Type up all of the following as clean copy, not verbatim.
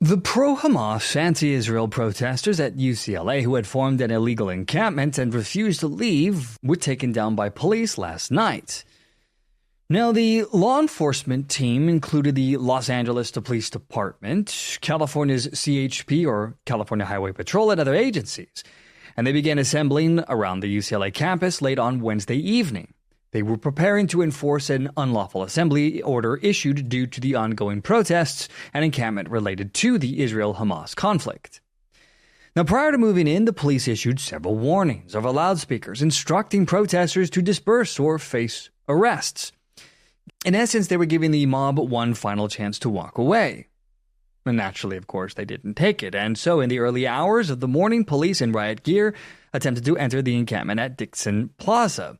The pro-Hamas, anti-Israel protesters at UCLA who had formed an illegal encampment and refused to leave were taken down by police last night. Now, the law enforcement team included the Los Angeles Police Department, California's CHP or California Highway Patrol, and other agencies, and they began assembling around the UCLA campus late on Wednesday evening. They were preparing to enforce an unlawful assembly order issued due to the ongoing protests and encampment related to the Israel-Hamas conflict. Now, prior to moving in, the police issued several warnings over loudspeakers instructing protesters to disperse or face arrests. In essence, they were giving the mob one final chance to walk away. And naturally, of course, they didn't take it, and so in the early hours of the morning, police in riot gear attempted to enter the encampment at Dickson Plaza.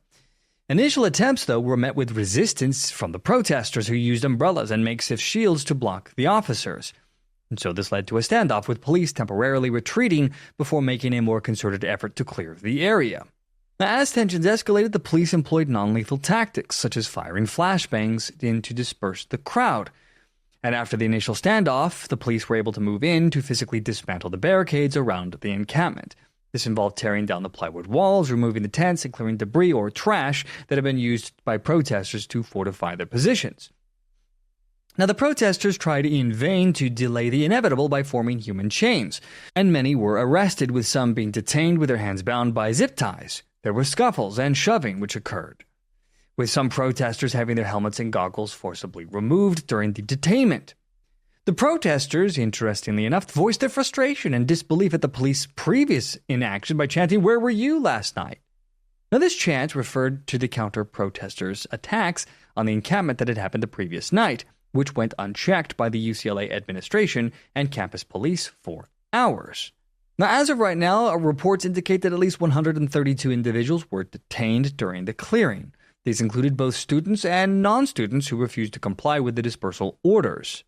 Initial attempts, though, were met with resistance from the protesters who used umbrellas and makeshift shields to block the officers. And so this led to a standoff with police temporarily retreating before making a more concerted effort to clear the area. Now, as tensions escalated, the police employed non-lethal tactics, such as firing flashbangs in to disperse the crowd. And after the initial standoff, the police were able to move in to physically dismantle the barricades around the encampment. This involved tearing down the plywood walls, removing the tents, and clearing debris or trash that had been used by protesters to fortify their positions. Now, the protesters tried in vain to delay the inevitable by forming human chains, and many were arrested, with some being detained with their hands bound by zip ties. There were scuffles and shoving which occurred, with some protesters having their helmets and goggles forcibly removed during the detainment. The protesters, interestingly enough, voiced their frustration and disbelief at the police's previous inaction by chanting, "Where were you last night?" Now, this chant referred to the counter-protesters' attacks on the encampment that had happened the previous night, which went unchecked by the UCLA administration and campus police for hours. Now, as of right now, reports indicate that at least 132 individuals were detained during the clearing. These included both students and non-students who refused to comply with the dispersal orders.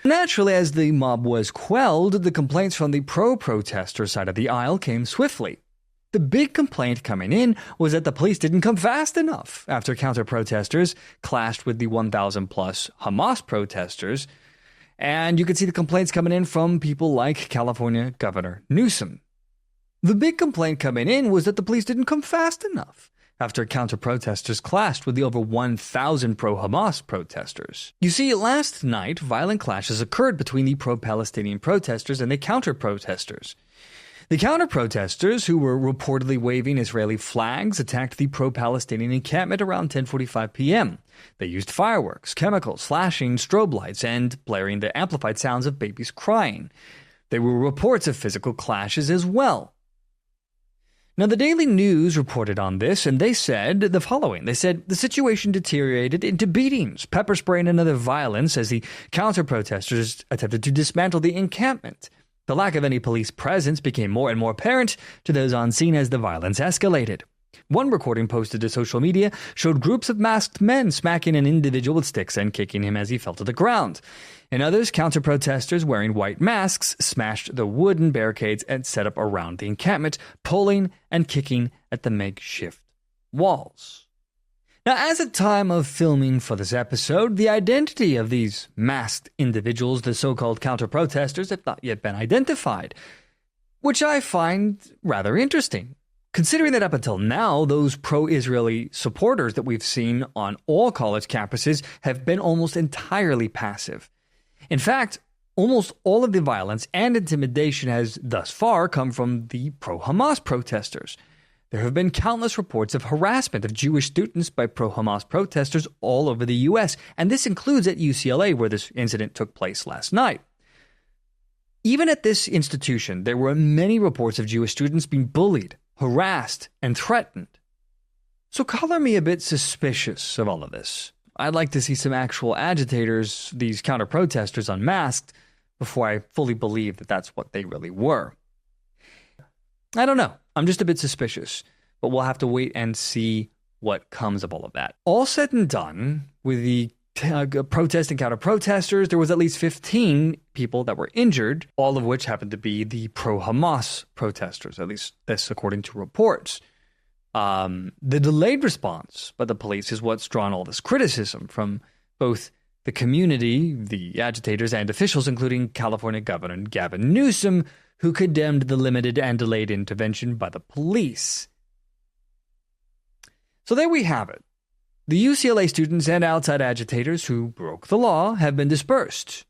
Naturally, as the mob was quelled, the complaints from the pro-protester side of the aisle came swiftly. The big complaint coming in was that the police didn't come fast enough after counter-protesters clashed with the 1,000-plus Hamas protesters, and you could see the complaints coming in from people like California Governor Newsom. The big complaint coming in was that the police didn't come fast enough after counter-protesters clashed with the over 1,000 pro-Hamas protesters. You see, last night, violent clashes occurred between the pro-Palestinian protesters and the counter-protesters. The counter-protesters, who were reportedly waving Israeli flags, attacked the pro-Palestinian encampment around 10:45 p.m. They used fireworks, chemicals, flashing strobe lights, and blaring the amplified sounds of babies crying. There were reports of physical clashes as well. Now, the Daily News reported on this, and they said the following. They said, the situation deteriorated into beatings, pepper spray, and other violence as the counter-protesters attempted to dismantle the encampment. The lack of any police presence became more and more apparent to those on scene as the violence escalated. One recording posted to social media showed groups of masked men smacking an individual with sticks and kicking him as he fell to the ground. In others, counter-protesters wearing white masks smashed the wooden barricades and set up around the encampment, pulling and kicking at the makeshift walls. Now, as at time of filming for this episode, the identity of these masked individuals, the so-called counter-protesters, have not yet been identified, which I find rather interesting, considering that up until now, those pro-Israeli supporters that we've seen on all college campuses have been almost entirely passive. In fact, almost all of the violence and intimidation has thus far come from the pro-Hamas protesters. There have been countless reports of harassment of Jewish students by pro-Hamas protesters all over the U.S., and this includes at UCLA, where this incident took place last night. Even at this institution, there were many reports of Jewish students being bullied, harassed, and threatened. So color me a bit suspicious of all of this. I'd like to see some actual agitators, these counter-protesters, unmasked before I fully believe that that's what they really were. I don't know. I'm just a bit suspicious, but we'll have to wait and see what comes of all of that. All said and done, with the protest and counter-protesters, there was at least 15 people that were injured, all of which happened to be the pro-Hamas protesters, at least this according to reports. The delayed response by the police is what's drawn all this criticism from both The community, the agitators, and officials, including California Governor Gavin Newsom, who condemned the limited and delayed intervention by the police. So there we have it. The UCLA students and outside agitators who broke the law have been dispersed.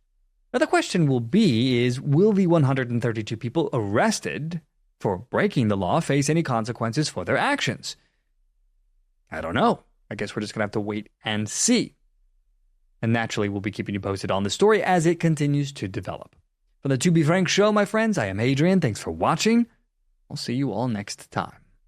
Now the question will the 132 people arrested for breaking the law face any consequences for their actions? I don't know. I guess we're just going to have to wait and see. And naturally, we'll be keeping you posted on the story as it continues to develop. From the To Be Frank show, my friends, I am Adrian. Thanks for watching. I'll see you all next time.